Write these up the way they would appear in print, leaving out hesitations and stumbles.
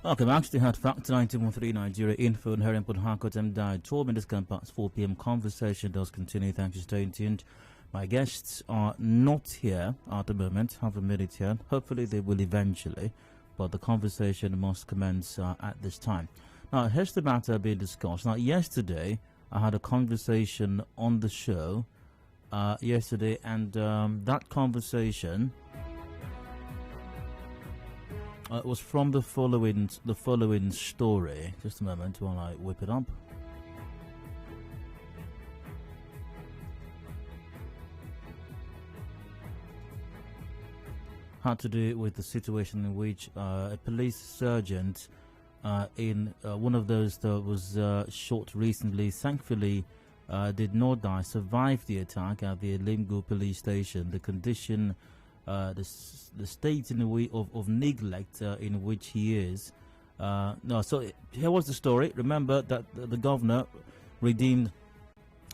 Okay, we actually had Factor 91.3 Nigeria info and Harry Port Harcourt and died 12 minutes past 4 p.m. Conversation does continue. Thanks for staying tuned. My guests are not here at the moment, have a minute here. Hopefully they will eventually, but the conversation must commence at this time. Now, here's the matter being discussed. Now, yesterday I had a conversation on the show yesterday, and that conversation it was from the following story. Just a moment while I whip it up. Had to do with the situation in which a police sergeant in one of those that was shot recently, thankfully did not die, survived the attack at the Elimgbu police station. The condition, the state in a way of neglect in which he is. So here was the story. Remember that the governor redeemed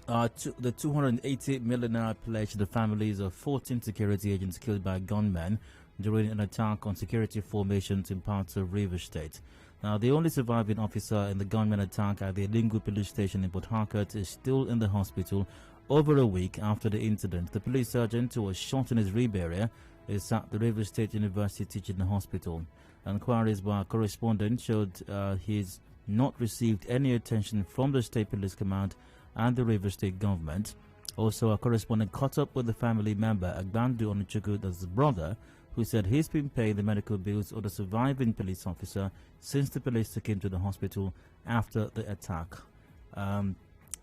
the 280 million naira pledge to the families of 14 security agents killed by gunmen during an attack on security formations in parts of Rivers State. Now, the only surviving officer in the gunman attack at the Elimgbu police station in Port Harcourt is still in the hospital over a week after the incident. The police sergeant who was shot in his rib area is at the Rivers State University Teaching Hospital. Inquiries by a correspondent showed he's not received any attention from the State Police Command and the Rivers State government. Also, a correspondent caught up with the family member, Agbandu Onuchukwu, that's the brother, who said he's been paying the medical bills of the surviving police officer since the police took him to the hospital after the attack.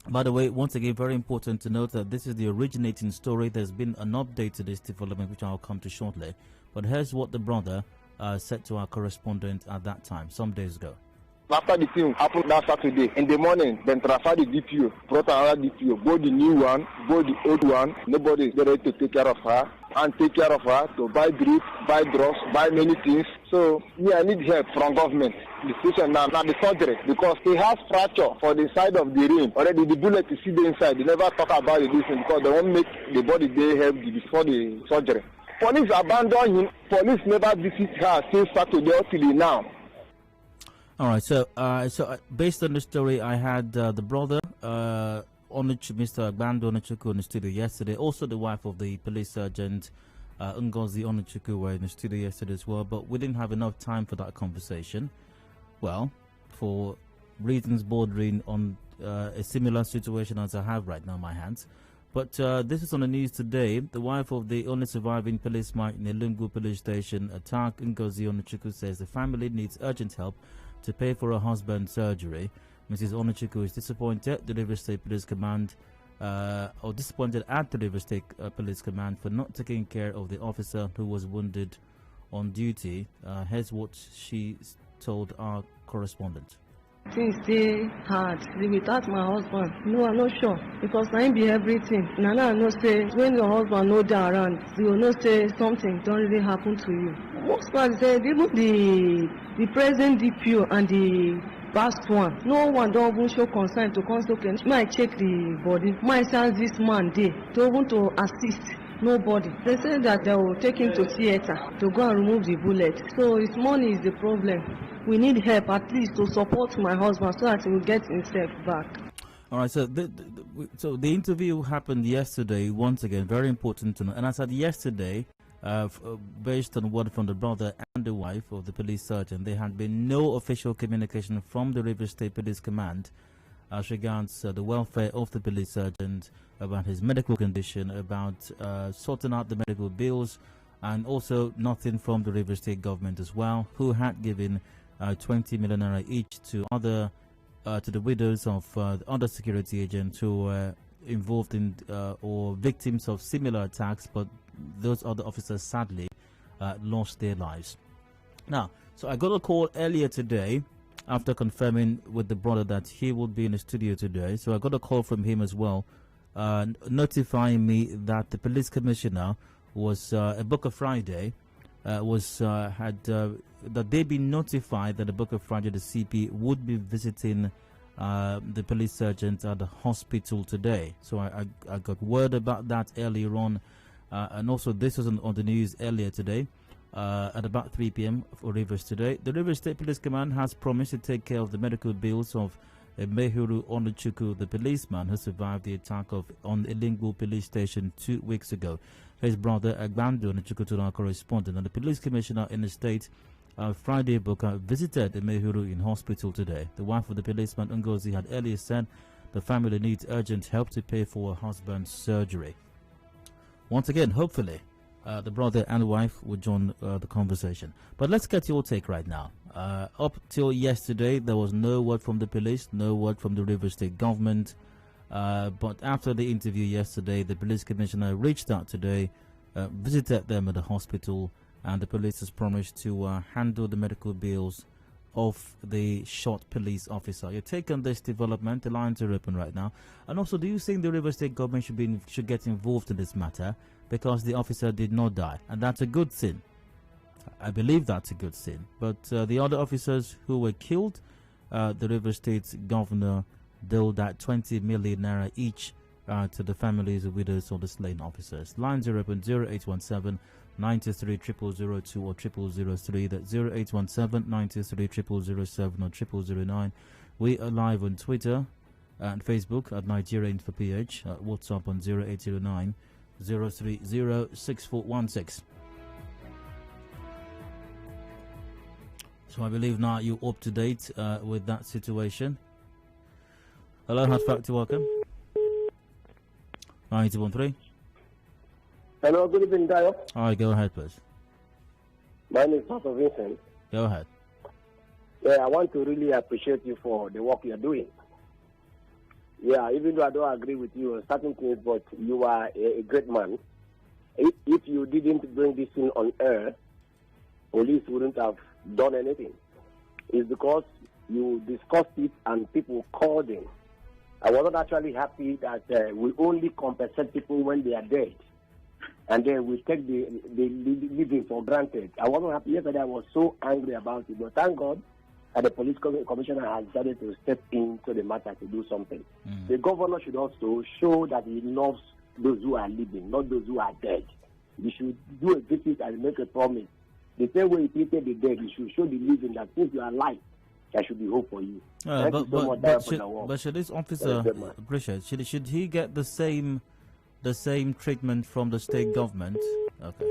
By the way, once again, very important to note that this is the originating story. There's been an update to this development, which I'll come to shortly. But here's what the brother said to our correspondent at that time, some days ago. After the thing happened that Saturday, in the morning, then transfer the DPO, brought another DPO, both the new one, both the old one. Nobody is ready to take care of her and take care of her, to buy drip, buy drugs, buy many things. So, I need help from government. The station now the surgery, because he has fracture for the side of the rim. Already the bullet is still inside. They never talk about it because they won't make the body they healthy before the surgery. Police abandoned him. Police never visit her since Saturday till now. All right, so based on the story, I had the brother, Mr. Agbandu Onuchukwu, in the studio yesterday. Also, the wife of the police sergeant, Ngozi Onuchukwu, were in the studio yesterday as well. But we didn't have enough time for that conversation. Well, for reasons bordering on a similar situation as I have right now in my hands. But this is on the news today. The wife of the only surviving policeman in the Elimgbu police station attack, Ngozi Onuchukwu, says the family needs urgent help to pay for her husband's surgery. Mrs. Onuchukwu is disappointed the Rivers State Police Command, or disappointed at the Rivers State Police Command for not taking care of the officer who was wounded on duty. Here's what she told our correspondent. Things stay hard without my husband. No, I'm not sure because I be everything. Nana, I know say when your husband no dey around, you will not say something don't really happen to you. Most people say even the present DPO and the past one, no one don't even show concern to consult. Might check the body. Might send this man there to even to assist. Nobody. They say that they will take him to theater to go and remove the bullet. So his money is the problem. We need help at least to support my husband so that he will get himself back. All right, so the interview happened yesterday, once again, very important to know. And I said yesterday, based on word from the brother and the wife of the police sergeant, there had been no official communication from the Rivers State Police Command as regards the welfare of the police sergeant, about his medical condition, about sorting out the medical bills, and also nothing from the Rivers State government as well, who had given 20 million naira each to the widows of other security agents who were involved in or victims of similar attacks, but those other officers sadly lost their lives. Now, so I got a call earlier today after confirming with the brother that he would be in the studio today. So I got a call from him as well, notifying me that the police commissioner was Ebuka Friday that they'd been notified that Ebuka Friday, the CP, would be visiting the police sergeant at the hospital today. So I got word about that earlier on, and also this was on the news earlier today. at about 3 p.m. for Rivers today. The Rivers State Police Command has promised to take care of the medical bills of Elimgbu Onuchukwu, the policeman who survived the attack on Elimgbu police station 2 weeks ago. His brother Agbandu Onuchukwu told our correspondent, and the police commissioner in the state, Friday Booker, visited Elimgbu in hospital today. The wife of the policeman, Ngozi, had earlier said the family needs urgent help to pay for her husband's surgery. Once again, hopefully, the brother and wife will join the conversation. But let's get your take right now. Up till yesterday, there was no word from the police, no word from the Rivers State government. But after the interview yesterday, the police commissioner reached out today, visited them at the hospital, and the police has promised to handle the medical bills of the shot police officer. Your take on this development? The lines are open right now. And also, do you think the Rivers State government should get involved in this matter, because the officer did not die, and that's a good thing? I believe that's a good thing. But the other officers who were killed, the Rivers State governor doled out 20 million naira each to the families of widows of the slain officers. Lines are open: 0817 93 0002 or 0003. That's 0817 93 0007 or 0009. We are live on Twitter and Facebook at Nigeria Info PH. WhatsApp on 0809 030 6416. So I believe now you're up to date with that situation. Hello, Hot Factor, welcome. 9213. Hello, good evening, Dio. All right, go ahead, please. My name is Pastor Vincent. Go ahead. Yeah, I want to really appreciate you for the work you're doing. Yeah, even though I don't agree with you on certain things, but you are a great man. If you didn't bring this thing on air, police wouldn't have done anything. It's because you discussed it and people called in. I was not actually happy that we only compensate people when they are dead, and then we take the living for granted. I wasn't happy yesterday. I was so angry about it, but thank God that the police commissioner has decided to step into the matter to do something. The governor should also show that he loves those who are living, not those who are dead. He should do a visit and make a promise. The same way he treated the dead, he should show the living that since you are alive, there should be hope for you. But should this officer, should he get the same treatment from the state government? Okay.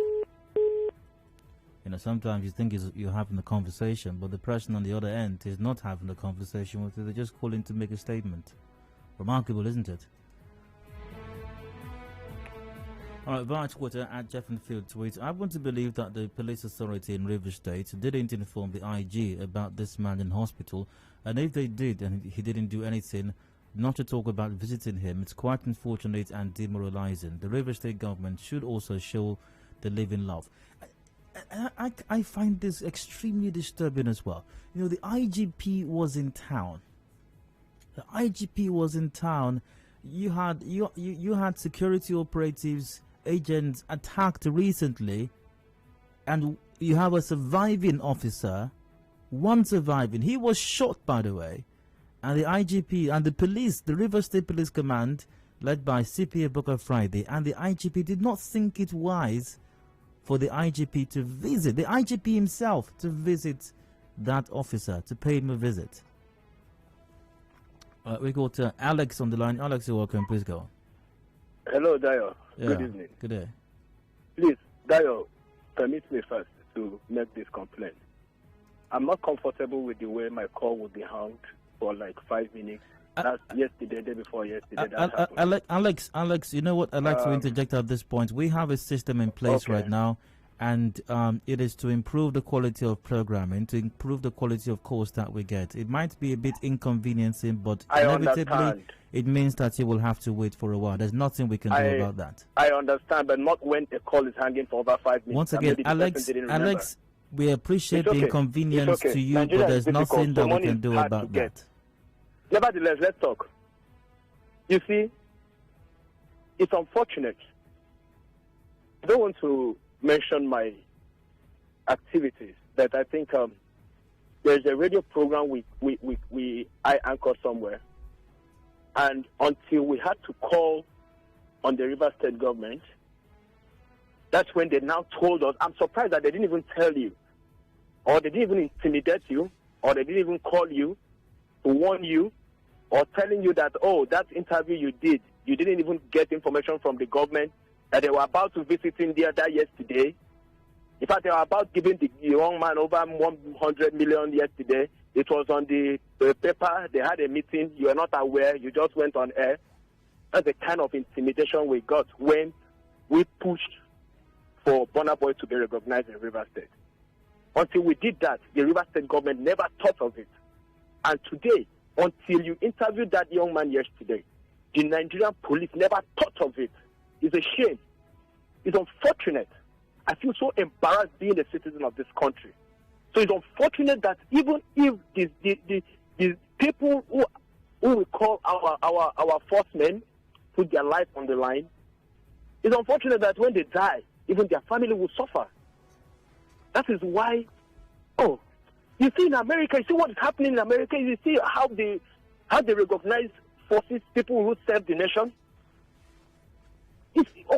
You know, sometimes you think you're having a conversation, but the person on the other end is not having a conversation with you. They're just calling to make a statement. Remarkable, isn't it? All right, via Twitter at Jeffenfield tweets, I want to believe that the police authority in Rivers State didn't inform the IG about this man in hospital, and if they did and he didn't do anything, not to talk about visiting him, it's quite unfortunate and demoralizing. The Rivers State government should also show the living love. I find this extremely disturbing as well. You know, the IGP was in town. The IGP was in town. You had security operatives, agents attacked recently, and you have a surviving officer, one surviving. He was shot, by the way, and the IGP and the police, the Rivers State Police Command, led by CPA Booker Friday, and the IGP did not think it wise for the IGP to visit, the IGP himself to visit that officer, to pay him a visit. We got Alex on the line. Alex, you're welcome. Please go on. Hello, Dio. Yeah. Good evening. Good day. Please, Dio, permit me first to make this complaint. I'm not comfortable with the way my call will be hung for like 5 minutes. That's yesterday, day before yesterday. Alex, you know what? I'd like to interject at this point. We have a system in place right now, and it is to improve the quality of programming, to improve the quality of calls that we get. It might be a bit inconveniencing, but inevitably it means that you will have to wait for a while. There's nothing we can do about that. I understand, but not when a call is hanging for over 5 minutes. Once again, Alex, we appreciate the inconvenience to you, Nigeria, but there's nothing that we can do about that. Nevertheless, let's talk. You see, it's unfortunate. I don't want to mention my activities, but I think there's a radio program I anchor somewhere, and until we had to call on the River State government, That's when they now told us. I'm surprised that they didn't even tell you, or they didn't even intimidate you, or they didn't even call you to warn you, or telling you that, oh, that interview you did, you didn't even get information from the government, that they were about to visit India that yesterday. In fact, they were about giving the young man over 100 million yesterday. It was on the paper. They had a meeting. You were not aware. You just went on air. That's the kind of intimidation we got when we pushed for Burna Boy to be recognized in Rivers State. Until we did that, the Rivers State government never thought of it. And today, until you interviewed that young man yesterday, the Nigerian police never thought of it. It's a shame. It's unfortunate. I feel so embarrassed being a citizen of this country. So it's unfortunate that even if the people who we call our first men put their life on the line, it's unfortunate that when they die, even their family will suffer. That is why, you see in America, you see what is happening in America, you see how they recognize forces, people who serve the nation.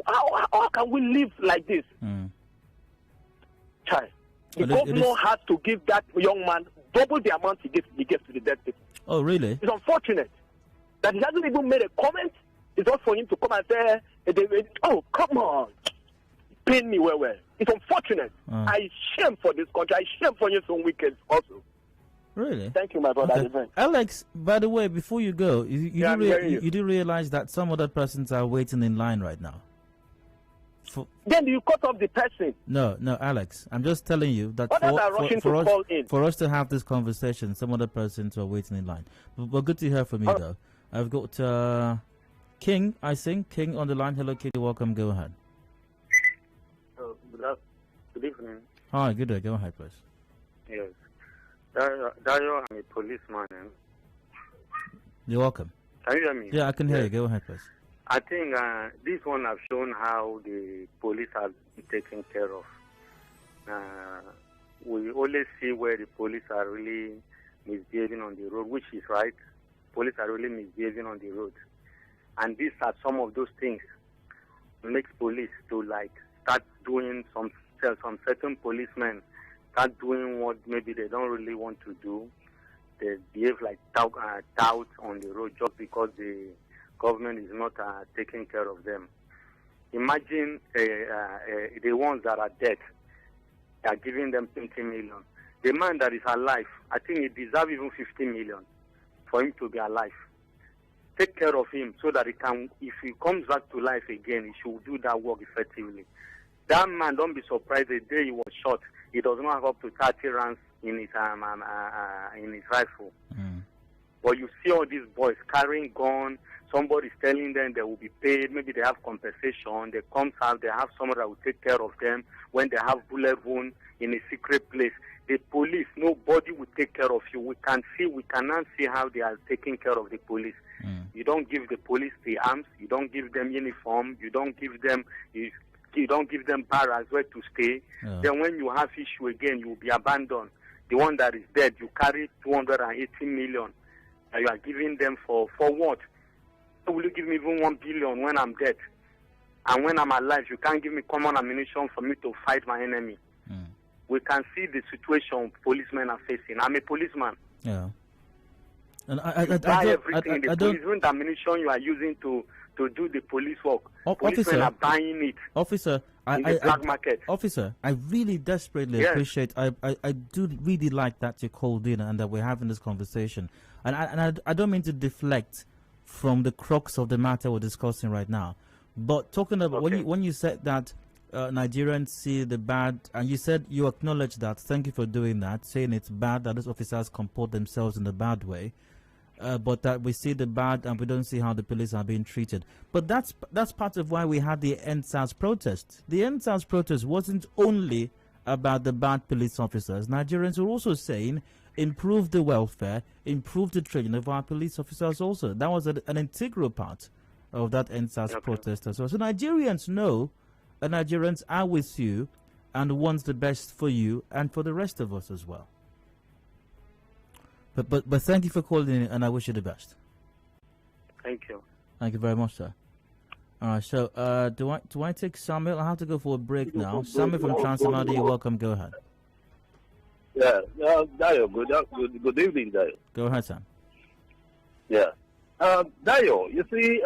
How can we live like this? Child, the governor has to give that young man double the amount he gives to the dead people. Oh, really? It's unfortunate that he hasn't even made a comment. It's not for him to come and say, oh, come on. Pain me well. It's unfortunate. I shame for this country. I shame for you some wicked also. Really? Thank you, my brother. Okay. Alex, by the way, before you go, you do realize that some other persons are waiting in line right now? Then you cut off the person. No, Alex. I'm just telling you that for us to have this conversation, some other persons are waiting in line. But good to hear from you, though. I've got King, I think. King on the line. Hello, King. Welcome. Go ahead. Good evening. Hi, good day. Go ahead, please. Yes. Dario, I'm a policeman. You're welcome. Can you hear me? Yeah, I can hear you. Go ahead, please. I think this one has shown how the police have been taken care of. We always see where the police are really misbehaving on the road, which is right. Police are really misbehaving on the road. And these are some of those things that makes police to start doing some certain policemen start doing what maybe they don't really want to do. They behave like tout on the road just because the government is not taking care of them. Imagine the ones that are dead. They are giving them 20 million. The man that is alive, I think he deserves even 50 million for him to be alive. Take care of him so that he can, if he comes back to life again, he should do that work effectively. That man, don't be surprised the day he was shot, he does not have up to 30 rounds in his rifle. But you see all these boys carrying guns. Somebody's telling them they will be paid. Maybe they have compensation. They come out, they have someone that will take care of them when they have bullet wound in a secret place. The police, nobody will take care of you. We cannot see how they are taking care of the police. You don't give the police the arms. You don't give them uniform. You don't give them barracks where to stay. Then when you have issue again, you will be abandoned. The one that is dead, you carry 280 million. And you are giving them for what? Will you give me even 1 billion when I'm dead? And when I'm alive, you can't give me common ammunition for me to fight my enemy. We can see the situation policemen are facing. I'm a policeman. Yeah. And even the ammunition you are using to do the police work. Policemen are buying it. Officer, in the black market. Officer, I really desperately appreciate. I do really like that you called in and that we're having this conversation. And I don't mean to deflect from the crux of the matter we're discussing right now, but talking about when you said that Nigerians see the bad, and you said you acknowledge that. Thank you for doing that, saying it's bad that these officers comport themselves in a bad way. But that we see the bad and we don't see how the police are being treated. But that's part of why we had the NSAS protest. The NSAS protest wasn't only about the bad police officers. Nigerians were also saying improve the welfare, improve the training of our police officers also. That was an integral part of that NSAS protest as well. So Nigerians know, and Nigerians are with you and wants the best for you and for the rest of us as well. But thank you for calling in, and I wish you the best. Thank you. Thank you very much, sir. So do I take Samuel? I have to go for a break now. Samuel from Transamadi, you're welcome. Go ahead. Yeah, Dayo, good evening, Dayo. Go ahead, Sam. Yeah. Dayo, you see,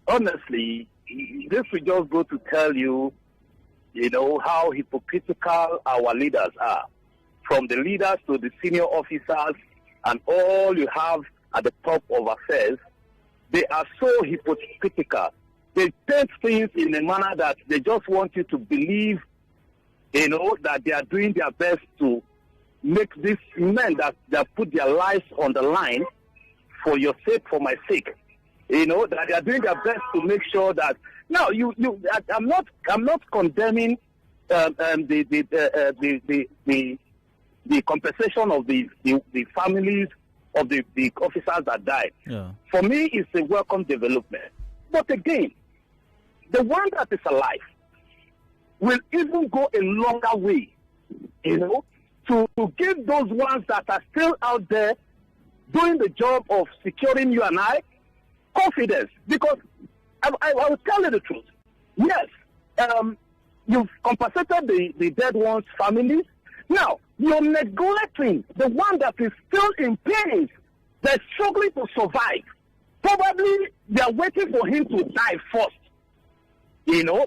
honestly, this will just go to tell you, how hypocritical our leaders are. From the leaders to the senior officers and all you have at the top of affairs, they are so hypocritical. They take things in a manner that they just want you to believe, that they are doing their best to make these men that put their lives on the line for your sake, for my sake, that they are doing their best to make sure that. Now, I'm not condemning the compensation of the families of the officers that died. Yeah. For me, it's a welcome development. But again, the one that is alive will even go a longer way, to give those ones that are still out there doing the job of securing you and I confidence. Because I will tell you the truth. Yes, you've compensated the dead ones' families. Now, you're neglecting the one that is still in pain. They're struggling to survive. Probably they're waiting for him to die first,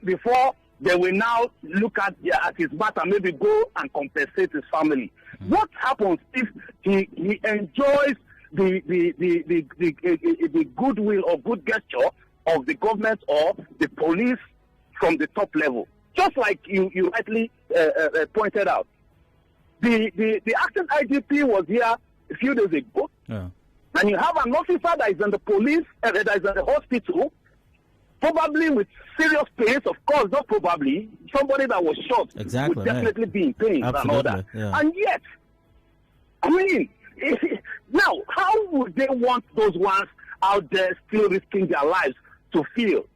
before they will now look at his matter, maybe go and compensate his family. What happens if he enjoys the goodwill or good gesture of the government or the police from the top level? Just like you rightly pointed out. The acting IGP was here a few days ago, and you have an officer that is in the police, that is in the hospital, probably with serious pains, of course, not probably. Somebody that was shot would definitely be in pain and all that. Yeah. And yet, now, how would they want those ones out there still risking their lives to feel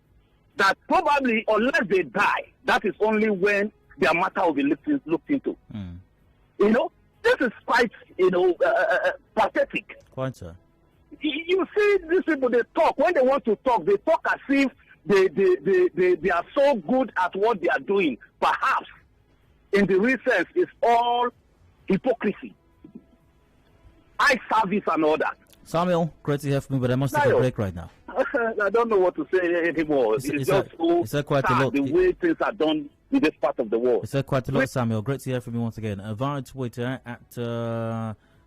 that probably, unless they die, that is only when their matter will be looked into? This is quite, pathetic. Quite so. You see, these people, they talk. When they want to talk, they talk as if they are so good at what they are doing. Perhaps, in the real sense, it's all hypocrisy, eye service and all that. Samuel, great to hear from you, but I must take a break right now. I don't know what to say anymore. It's just so quite sad, a lot. The way things are done in this part of the world. It's quite a lot, Samuel. Great to hear from you once again. Via Twitter at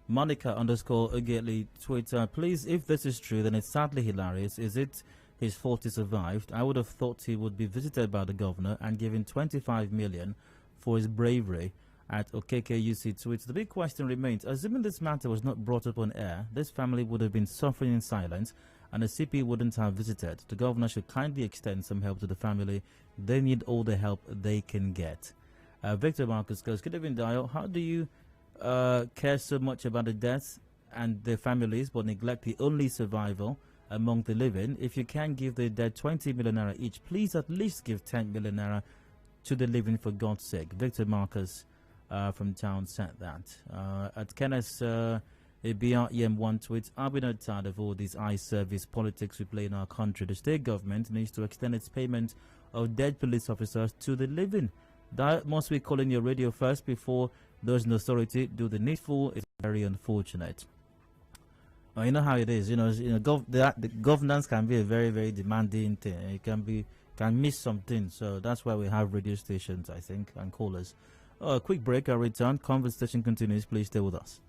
Monica_Ogetli Twitter. Please, if this is true, then it's sadly hilarious. Is it his fault he survived? I would have thought he would be visited by the governor and given 25 million for his bravery. At OKKUC tweets, the big question remains, assuming this matter was not brought up on air, this family would have been suffering in silence and the CP wouldn't have visited. The governor should kindly extend some help to the family. They need all the help they can get. Victor Marcus goes, good evening, Dio. How do you care so much about the deaths and their families but neglect the only survival among the living? If you can give the dead 20 million naira each, please at least give 10 million naira to the living for God's sake. Victor Marcus from town said that. At Kenneth BREM1 tweets, I've been tired of all these eye service politics we play in our country. The state government needs to extend its payment of dead police officers to the living. That must be calling your radio first before those in authority do the needful. It's very unfortunate. You know how it is. The governance can be a very, very demanding thing. It can miss something. So that's why we have radio stations, I think, and callers. A quick break. I'll return. Conversation continues. Please stay with us.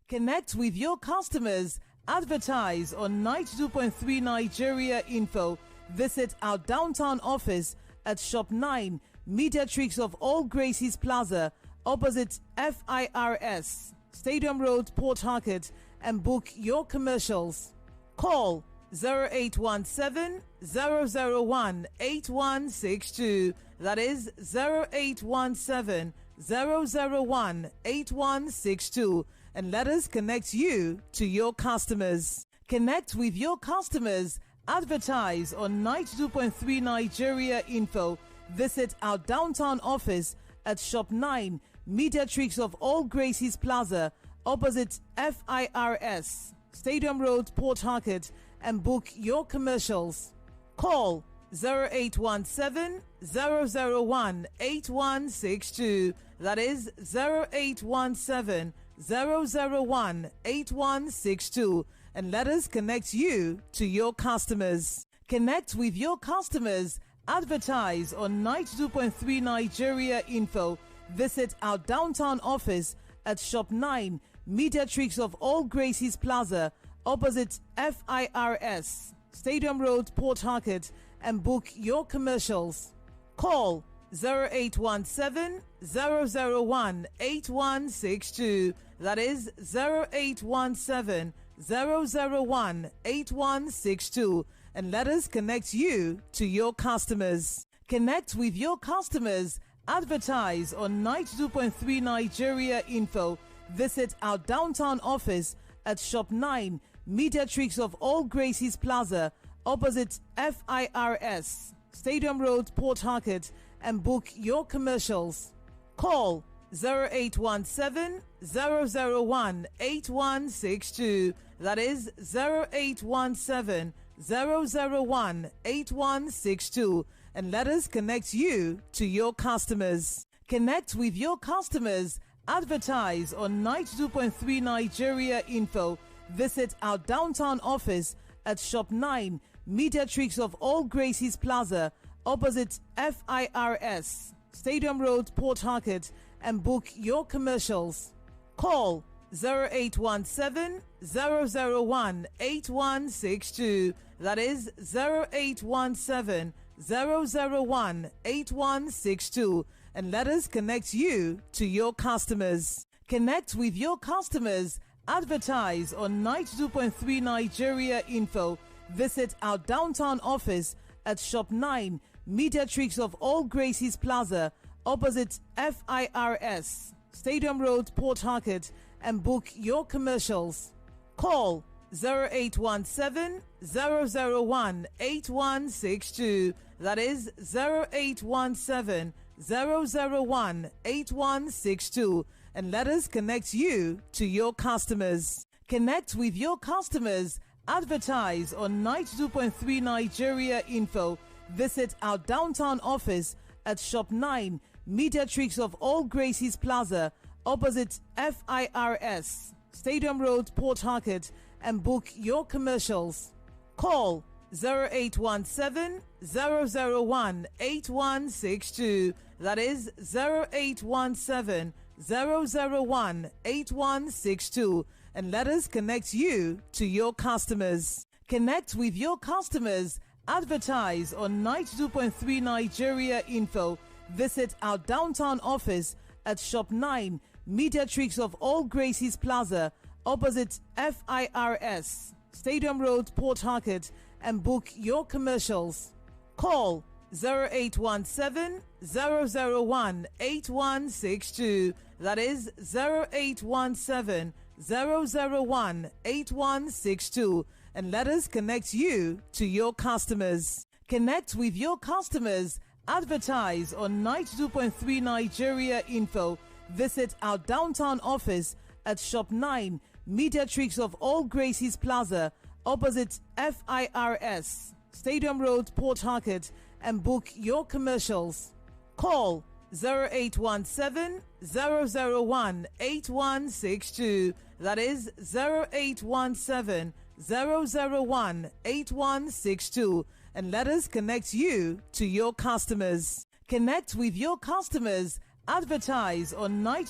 Connect with your customers. Advertise on 92.3 Nigeria Info. Visit our downtown office at Shop 9, Mediatrix of All Gracies Plaza, opposite FIRS, Stadium Road, Port Harcourt, and book your commercials. Call 0817 001 8162. That is 0817 001 8162. And let us connect you to your customers. Connect with your customers. Advertise on 92.3 Nigeria Info. Visit our downtown office at Shop 9, Mediatrix of All Gracies Plaza, opposite FIRS, Stadium Road, Port Harcourt, and book your commercials. Call 0817 001 8162. That is 0817 001 8162. And let us connect you to your customers. Connect with your customers. Advertise on 92.3 Nigeria Info. Visit our downtown office at Shop 9, Mediatrix of All Gracies Plaza, opposite FIRS, Stadium Road, Port Harcourt, and book your commercials. Call 0817 001 8162. That is 0817 001 8162. And let us connect you to your customers. Connect with your customers. Advertise on 92.3 Nigeria Info. Visit our downtown office at Shop 9, Mediatrix of All Gracies Plaza, opposite FIRS, Stadium Road, Port Harcourt, and book your commercials. Call 0817 001 8162. That is 0817 001 8162. And let us connect you to your customers. Connect with your customers. Advertise on 92.3 Nigeria Info. Visit our downtown office at Shop 9, Mediatrix of All Gracies Plaza, opposite FIRS, Stadium Road, Port Harcourt, and book your commercials. Call 0817 001 8162. That is 0817 001 8162. And let us connect you to your customers. Connect with your customers. Advertise on 92.3 Nigeria Info. Visit our downtown office at Shop 9, Mediatrix of All Gracies Plaza, opposite FIRS, Stadium Road, Port Harcourt, and book your commercials. Call 0817 001 8162. That is 0817 001 8162. And let us connect you to your customers. Connect with your customers. Advertise on 92.3 Nigeria Info. Visit our downtown office at Shop 9, Mediatrix of All Gracies Plaza, opposite FIRS, Stadium Road, Port Harcourt, and book your commercials. Call 0817 001 8162. That is 0817 001 8162. And let us connect you to your customers. Connect with your customers. Advertise on 92.3 Nigeria Info. Visit our downtown office at Shop 9, Mediatrix of All Gracies Plaza, opposite FIRS, Stadium Road, Port Harcourt, and book your commercials. Call 0817 001 8162. That is 0817 001 8162. And let us connect you to your customers. Connect with your customers. Advertise on 92.3 Nigeria Info. Visit our downtown office at Shop 9, Mediatrix of All Gracies Plaza, opposite FIRS, Stadium Road, Port Harcourt, and book your commercials. Call 0817 001 8162. That is 0817 001 8162. And let us connect you to your customers. Connect with your customers. Advertise on night.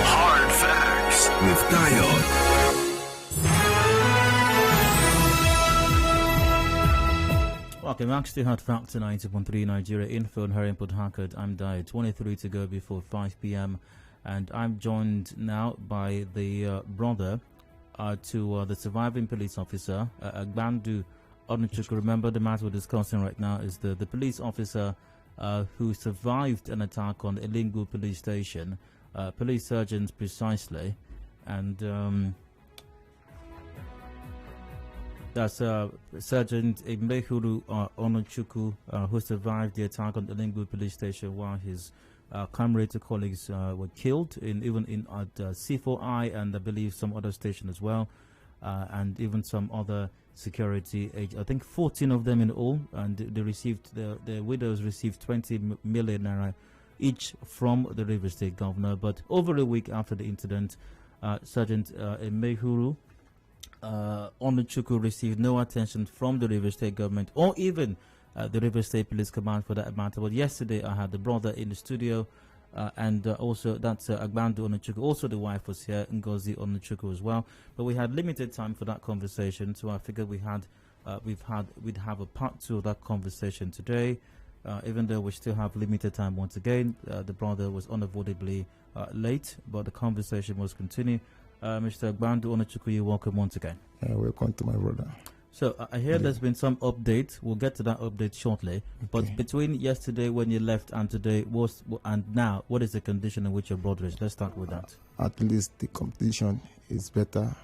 Hard Facts with Dio. Welcome back to Hard Facts 90.3 Nigeria Info and her input Harcourt. I'm Dio. 23 to go before 5 p.m. And I'm joined now by the brother to the surviving police officer, Agbandu Onuchukwu. Remember, the matter we're discussing right now is the police officer who survived an attack on Elimgbu police station, police sergeant precisely, and that's Sergeant Elimgbu Onuchukwu, who survived the attack on the Elimgbu police station while his comrades and colleagues were killed, even at C4I and I believe some other station as well. and even some other security agents. I think 14 of them in all, and they received, the widows received 20 million naira each from the River State governor. But over a week after the incident, Sergeant Elimgbu Onuchukwu received no attention from the River State government or even the River State Police Command for that matter. But yesterday I had the brother in the studio, and also that's Agbandu Onuchukwu. Also the wife was here, Ngozi Onuchukwu as well. But we had limited time for that conversation, so I figured we'd have a part 2 of that conversation today. Even though we still have limited time once again, the brother was unavoidably late, but the conversation must continue. Mr. Agbandu Onuchukwu, you're welcome once again. Welcome to my brother. So I hear there's been some update. We'll get to that update shortly. Okay. But between yesterday when you left and today, and now, what is the condition in which your brother is? Let's start with that. At least the condition is better.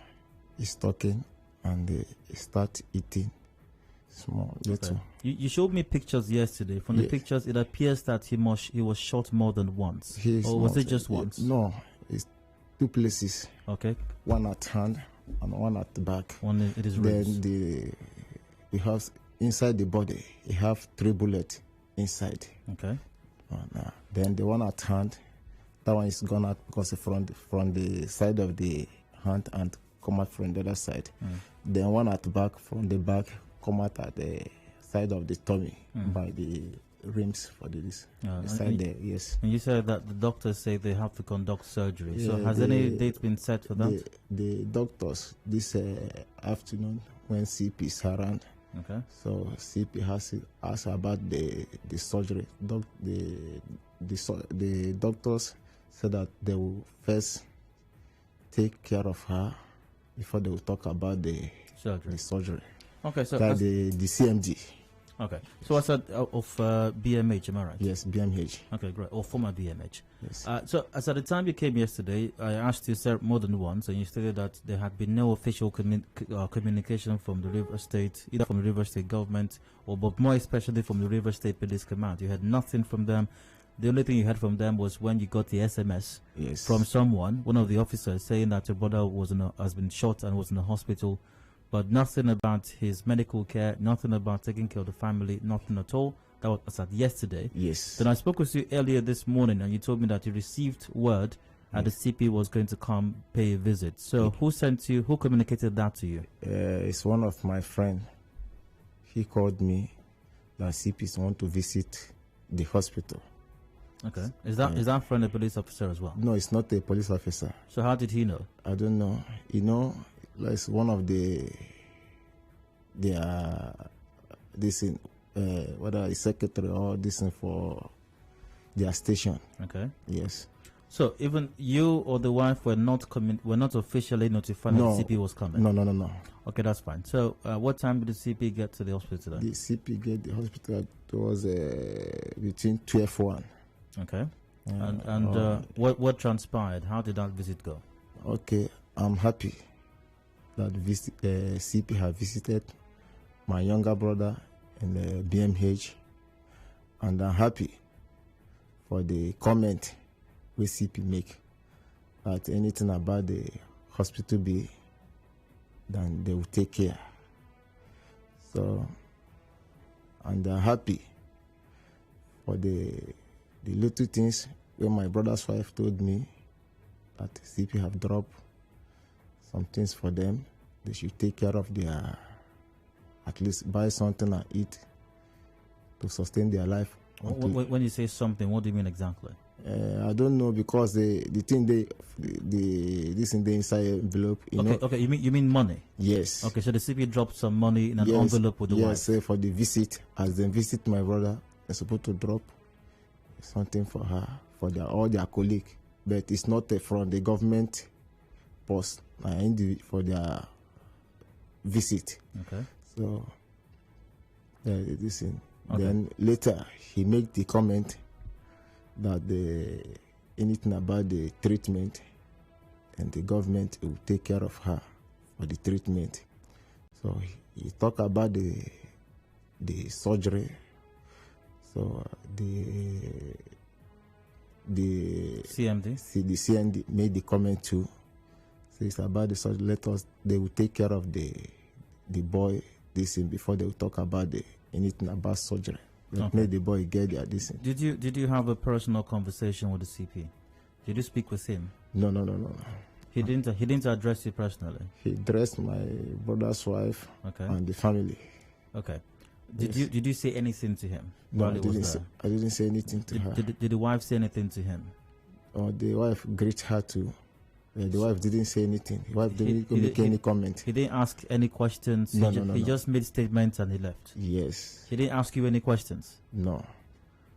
He's talking and he start eating. Small, little. Okay. You showed me pictures yesterday. From the pictures, it appears that he was shot more than once. Or was it just once? No, it's 2 places. Okay. One at hand and one at the back. One it is ribs. Then he has inside the body. He have 3 bullets inside. Okay. Then the one at hand, that one is gone out because from the side of the hand and come out from the other side. Then one at the back, from the back, come out at the side of the tummy by the rims for this side there. Yes. And you said that the doctors say they have to conduct surgery. Yeah, so has any date been set for that? The doctors this afternoon when CP is around. Okay. So CP has asked about the surgery. The doctors said that they will first take care of her before they will talk about the surgery. Okay, so the CMD. Okay, so I said of BMH, am I right? Yes, BMH. Okay, great. Or former BMH. Yes. So as at the time you came yesterday, I asked you, sir, more than once, and you stated that there had been no official communication from the River State, either from the River State government but more especially from the River State Police Command. You had nothing from them. The only thing you heard from them was when you got the SMS from someone, one of the officers, saying that your brother has been shot and was in the hospital. But nothing about his medical care, nothing about taking care of the family, nothing at all. That was at yesterday. Yes. Then I spoke with you earlier this morning, and you told me that you received word that the CP was going to come pay a visit. So who sent you? Who communicated that to you? It's one of my friends. He called me that CPs want to visit the hospital. Okay. Is that friend a police officer as well? No, it's not a police officer. So how did he know? I don't know. Like one of whether it's secretary or this for their station. Okay. Yes. So even you or the wife were not officially notified that the CP was coming? No. Okay, that's fine. So what time did the CP get to the hospital then? The CP get the hospital was between 12:01. Okay. And what transpired? How did that visit go? Okay, I'm happy that CP have visited my younger brother in the BMH, and I'm happy for the comment we CP make that anything about the hospital bill, then they will take care. So, and I'm happy for the little things when my brother's wife told me that CP have dropped some things for them. They should take care of their, at least buy something and eat to sustain their life. When you say something, what do you mean exactly? I don't know, because the thing this in the inside envelope. Okay. You mean money? Yes. Okay, so the CP dropped some money in an envelope with the wife. Yes, for the visit. As they visit my brother, they're supposed to drop something for her, for all their colleagues, but it's not from the government post for their visit. Okay. So this thing. Okay. Then later he made the comment that anything about the treatment, and the government will take care of her for the treatment. So he talked about the surgery. So the CMD made the comment too, It's about the surgery. They will take care of the boy this thing before they will talk about anything about surgery. Let me the boy get their this thing. Did you have a personal conversation with the CP? Did you speak with him? No. He didn't address you personally. He addressed my brother's wife and the family. Okay. Did you say anything to him? No, I didn't say anything to her. Did the wife say anything to him? Oh, the wife greeted her too. The wife didn't say anything. The wife didn't make any comment. He didn't ask any questions. No, he just made statements and he left. Yes. He didn't ask you any questions. No.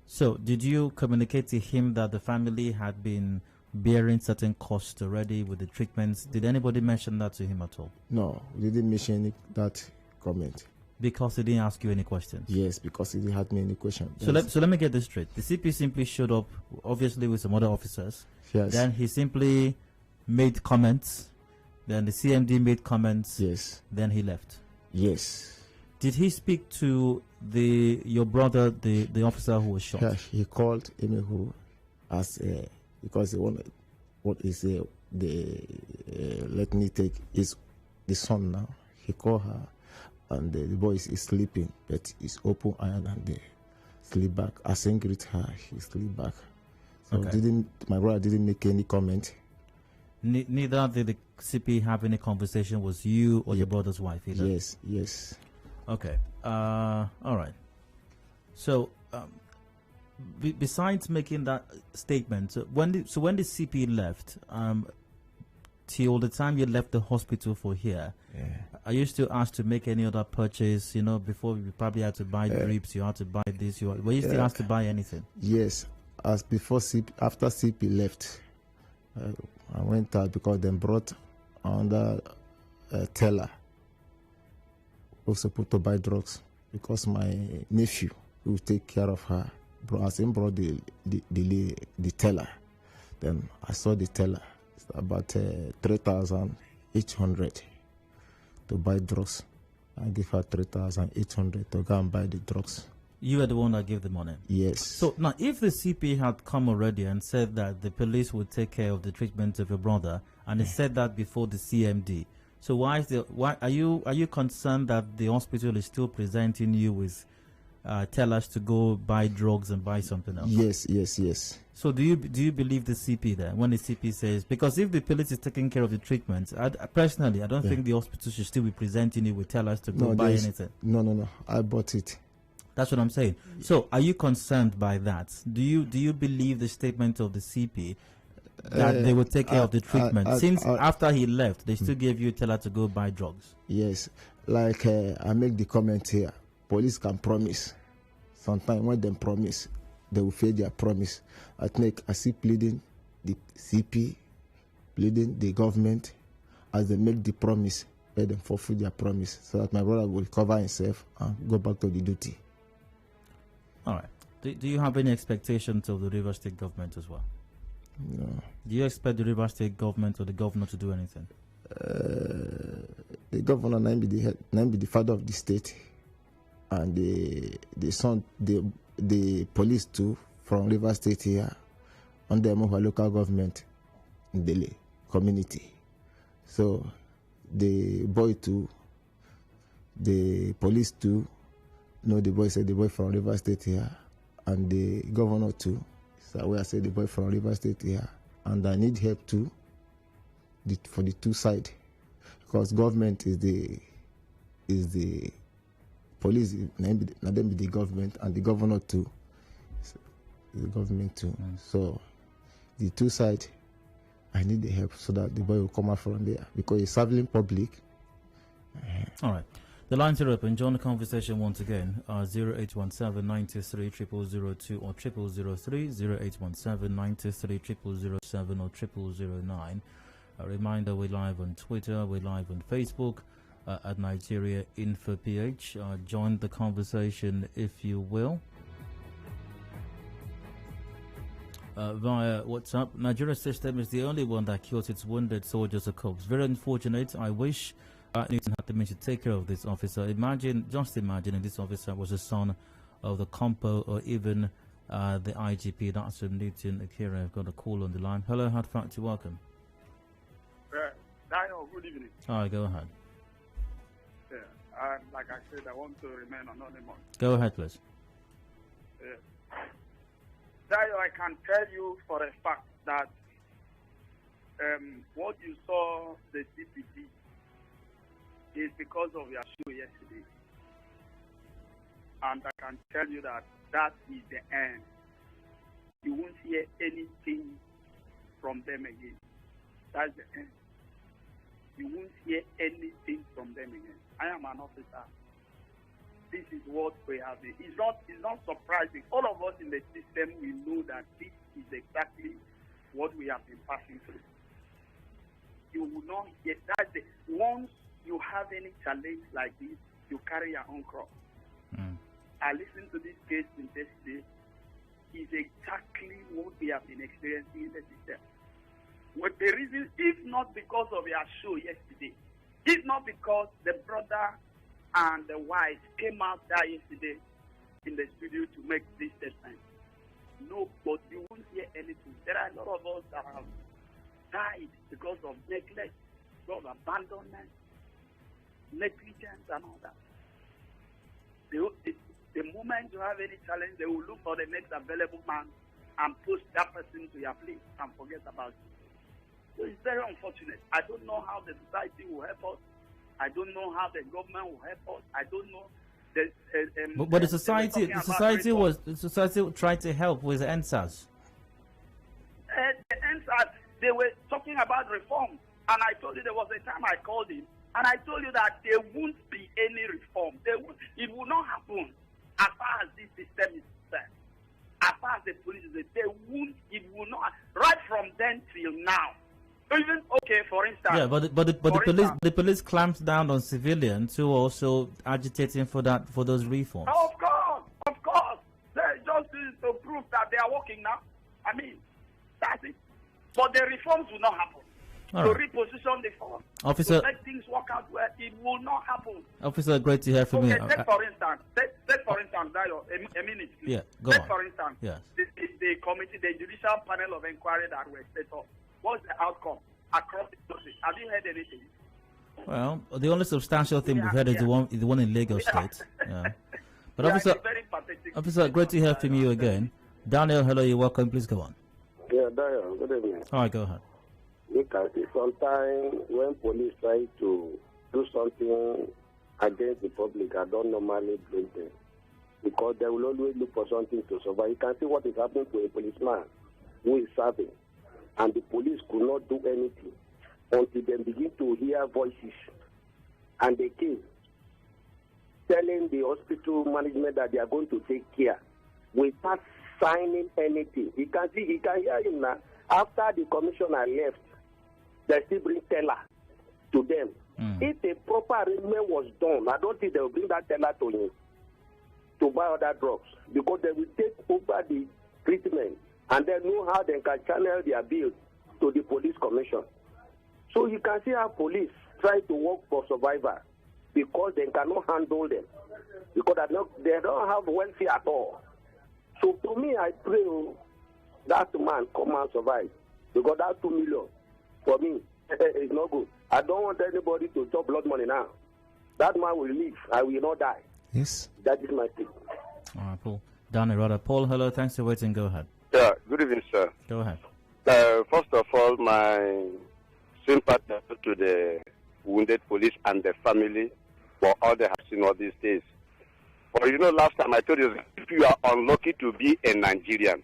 So, did you communicate to him that the family had been bearing certain costs already with the treatments? Did anybody mention that to him at all? No, we didn't mention that comment. Because he didn't ask you any questions? Yes, because he didn't have me any questions. So let me get this straight. The CP simply showed up, obviously with some other officers. Yes. Then he simply made comments. Then the CMD made comments. Yes. Then he left. Yes. Did he speak to your brother, the officer who was shot? Yeah, he called Elimgbu as because he wanted let me take is the son now. He called her, and the boy is sleeping, but he's open eye and they sleep back. As I greet her, he sleep back. So my brother didn't make any comment. Neither did the CP have any conversation with you or your brother's wife either? Yes. Okay. All right. So, besides making that statement, when the CP left, till the time you left the hospital for here, are you still asked to make any other purchase? Before you probably had to buy drips, you had to buy this. Were you still asked to buy anything? Yes. As before after CP left, I went out because they brought another teller who's supposed to buy drugs because my nephew will take care of her. As he brought the teller, then I saw the teller. It's about 3,800 to buy drugs. I give her 3,800 to go and buy the drugs. You were the one that gave the money? Yes. So now, if the CP had come already and said that the police would take care of the treatment of your brother, and he said that before the CMD, so why are you concerned that the hospital is still presenting you with tellers to go buy drugs and buy something else? Yes. So do you believe the CP there when the CP says, because if the police is taking care of the treatment, personally I don't think the hospital should still be presenting you with tellers to go buy anything. No. I bought it. That's what I'm saying. So, are you concerned by that? Do you believe the statement of the CP that they will take care of the treatment? Since after he left, they still gave you a teller to go buy drugs. Yes, like I make the comment here. Police can promise. Sometimes when they promise, they will fail their promise. I see pleading the CP, pleading the government, as they make the promise, let them fulfill their promise, so that my brother will recover himself and go back to the duty. All right. Do you have any expectations of the River State government as well? No. Do you expect the River State government or the governor to do anything? The governor name be the father of the state, and the son, the police too from River State here, under our local government in the community. So the boy too, the police too. No, the boy said the boy from River State here, and the governor too. So where I said the boy from River State here, and I need help too. For the two side, because government is the police, not them be the government, and the governor too. So the government too. So the two side, I need the help so that the boy will come out from there because he's serving public. All right. The lines are open. Join the conversation once again. 0817 93 0002 or 0003, 0817 93 0007 or 0009. A reminder, we're live on Twitter, we're live on Facebook at Nigeria Info PH. Join the conversation if you will. Via WhatsApp, Nigeria's system is the only one that kills its wounded soldiers or corps. Very unfortunate. I wish Newton had the means to take care of this officer. Just imagine if this officer was a son of the Compo or even the IGP. That's from Newton Akira. I've got a call on the line. Hello, Hard Factor, welcome. good evening. All right, go ahead. Yeah, like I said, I want to remain anonymous. Go ahead, please. Dayo, I can tell you for a fact that what you saw the DPD is because of your show yesterday. And I can tell you that that is the end. You won't hear anything from them again. That's the end. You won't hear anything from them again. I am an officer. This is what we have. It's not surprising. All of us in the system, we know that this is exactly what we have been passing through. You will not get that. Once you have any challenge like this, you carry your own cross. I listened to this case in this day. Is exactly what we have been experiencing in the system. With the reason, if not because of your show yesterday, if not because the brother and the wife came out there yesterday in the studio to make this statement. No, but you won't hear anything. There are a lot of us that have died because of neglect, because of abandonment, negligence, and all that. The moment you have any challenge, they will look for the next available man and push that person to your place and forget about it. So it's very unfortunate. I don't know how the society will help us. I don't know how the government will help us. I don't know. But the society tried to help with the NSAS. The NSAS, they were talking about reform, and I told you there was a time I called him, and I told you that there won't be any reform. It will not happen as far as this system is concerned. As far as the police is concerned, it will not. Right from then till now. Even for instance. Yeah, the police clamped down on civilians who are also agitating for those reforms. Of course, they're just to prove that they are working now. I mean, that's it. But the reforms will not happen. Reposition the force. Officer, to make things work out well, it will not happen. Officer, great to hear from you. Take for instance, Dayo, a minute, please. Yeah, go on. For instance, yes. This is the committee, the judicial panel of inquiry that were set up. What's the outcome across the country? Have you heard anything? Well, the only substantial thing we've heard is the one in Lagos State. Yeah. But officer, great to hear from you again. Daniel, hello, you're welcome. Please go on. Yeah, Dayo, good evening. All right, go ahead. You can see sometimes when police try to do something against the public, I don't normally blame them, because they will always look for something to survive. You can see what is happening to a policeman who is serving, and the police could not do anything until they begin to hear voices, and they came telling the hospital management that they are going to take care without signing anything. You can hear him now. After the commissioner left, they still bring teller to them. If a proper arrangement was done, I don't think they will bring that teller to him to buy other drugs, because they will take over the treatment and they know how they can channel their bills to the police commission. So you can see how police try to work for survivor, because they cannot handle them, because they don't have welfare at all. So to me, I pray that man come and survive, because that 2 million for me is not good. I don't want anybody to chop blood money now. That man will live. I will not die. Yes. That is my thing. All right, Paul. Danny Rada. Paul, hello. Thanks for waiting. Go ahead. Yeah, good evening, sir. Go ahead. First of all, my sympathy to the wounded police and the family for all they have seen all these days. But last time I told you, if you are unlucky to be a Nigerian,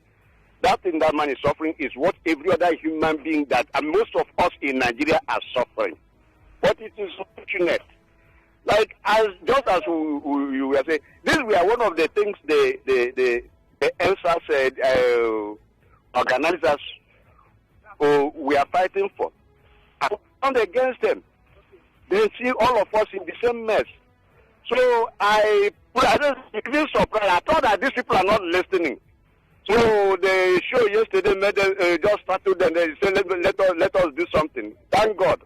that thing that man is suffering is what every other human being and most of us in Nigeria are suffering. But it is unfortunate. Like, just as you were saying, this we are one of the things the NSAS organizers we are fighting for. And against them, they see all of us in the same mess. So I feel surprised. I thought that these people are not listening. So the show yesterday made them just started and they said, let us do something. Thank God.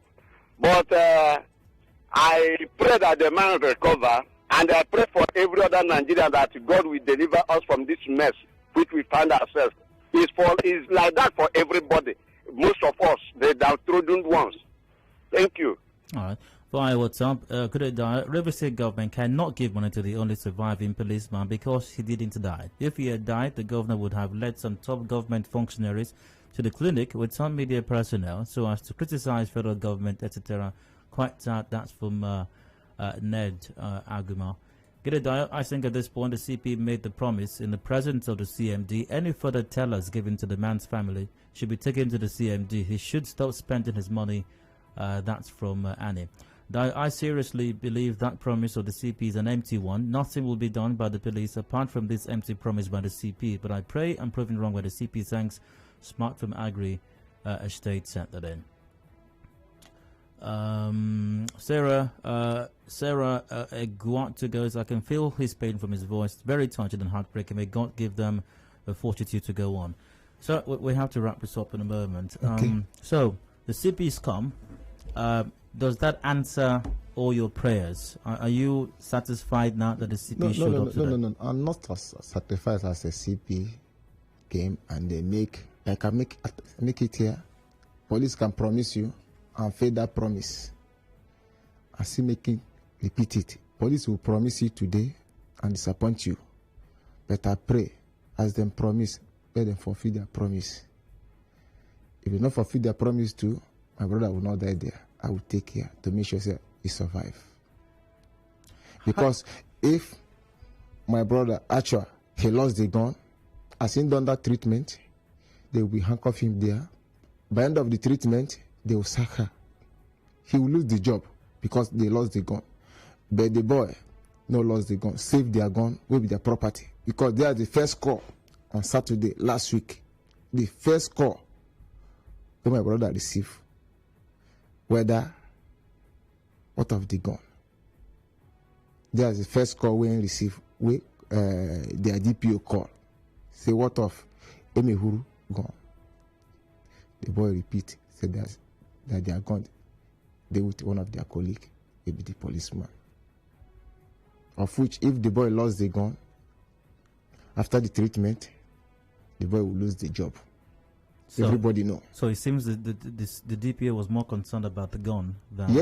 But I pray that the man recover, and I pray for every other Nigerian that God will deliver us from this mess which we find ourselves. It's like that for everybody. Most of us, the downtrodden ones. Thank you. All right. Via WhatsApp, could River State government cannot give money to the only surviving policeman because he didn't die. If he had died, the governor would have led some top government functionaries to the clinic with some media personnel so as to criticize federal government, etc. Quite sad. That's from Ned Aguma. I think at this point the CP made the promise in the presence of the CMD. Any further tellers given to the man's family should be taken to the CMD. He should stop spending his money. That's from Annie. I seriously believe that promise of the CP is an empty one. Nothing will be done by the police apart from this empty promise by the CP. But I pray I'm proven wrong by the CP. Thanks. Smart from Agri Estate Center then. Sarah Eguatu goes, I can feel his pain from his voice. Very touching and heartbreaking. May God give them the fortitude to go on. So we have to wrap this up in a moment. Okay. So the CP's come. Does that answer all your prayers? Are you satisfied now that the CP showed up today? No. I'm not satisfied as a CP came and they make it here. Police can promise you and fail that promise. I still repeat it. Police will promise you today and disappoint you. But I pray, as them promise, let them fulfill their promise. If you not fulfill their promise too, my brother will not die there. I will take care to make sure he survive. Because if my brother actually he lost the gun, as he done that treatment, they will handcuff him there. By the end of the treatment, they will sack her. He will lose the job because they lost the gun. But the boy no lost the gun, saved their gun, will be their property. Because they are the first call on Saturday last week. The first call that my brother received. What of the gun? There is the first call when received their DPO call. Say what of Emehuru gone? The boy repeat, said that they are gone. They with one of their colleagues, maybe the policeman. Of which, if the boy lost the gun, after the treatment, the boy will lose the job. So, everybody know. So it seems that the DPO was more concerned about the gun than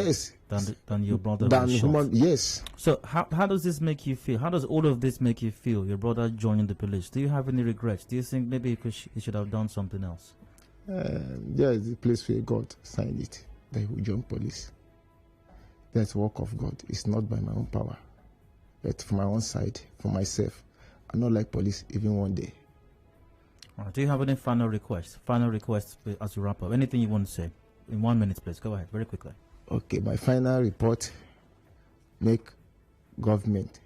your brother was shot. Yes. So how does this make you feel? How does all of this make you feel? Your brother joining the police. Do you have any regrets? Do you think maybe he should have done something else? There is a place where God signed it that he will join police. That's work of God. It's not by my own power, but from my own side, for myself. I don't like police even one day. Do you have any final requests? Final requests as we wrap up. Anything you want to say? In 1 minute, please. Go ahead, very quickly. Okay, my final report, make government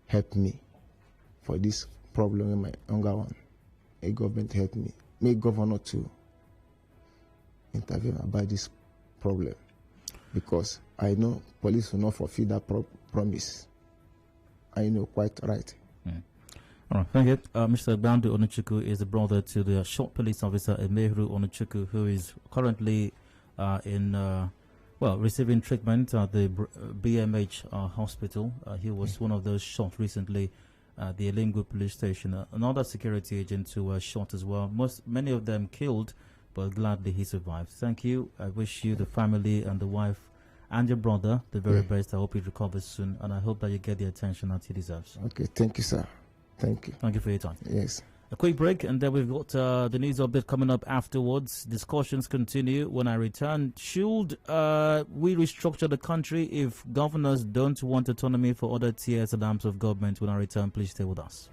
help me for this problem in my younger one. Make government help me. Make governor to intervene about this problem. Because I know police will not fulfill that promise. I know quite right. All right, thank you. Mr. Agbandu Onuchukwu is the brother to the short police officer Elimgbu Onuchukwu, who is currently receiving treatment at the BMH hospital. He was one of those shot recently at the Elimgbu police station. Another security agent who was shot as well. Many of them killed, but gladly he survived. Thank you. I wish you, the family, and the wife, and your brother the very best. I hope he recovers soon, and I hope that you get the attention that he deserves. Okay, thank you, sir. Thank you. Thank you for your time. Yes. A quick break, and then we've got the news update coming up afterwards. Discussions continue when I return. Should we restructure the country if governors don't want autonomy for other tiers and arms of government? When I return, please stay with us.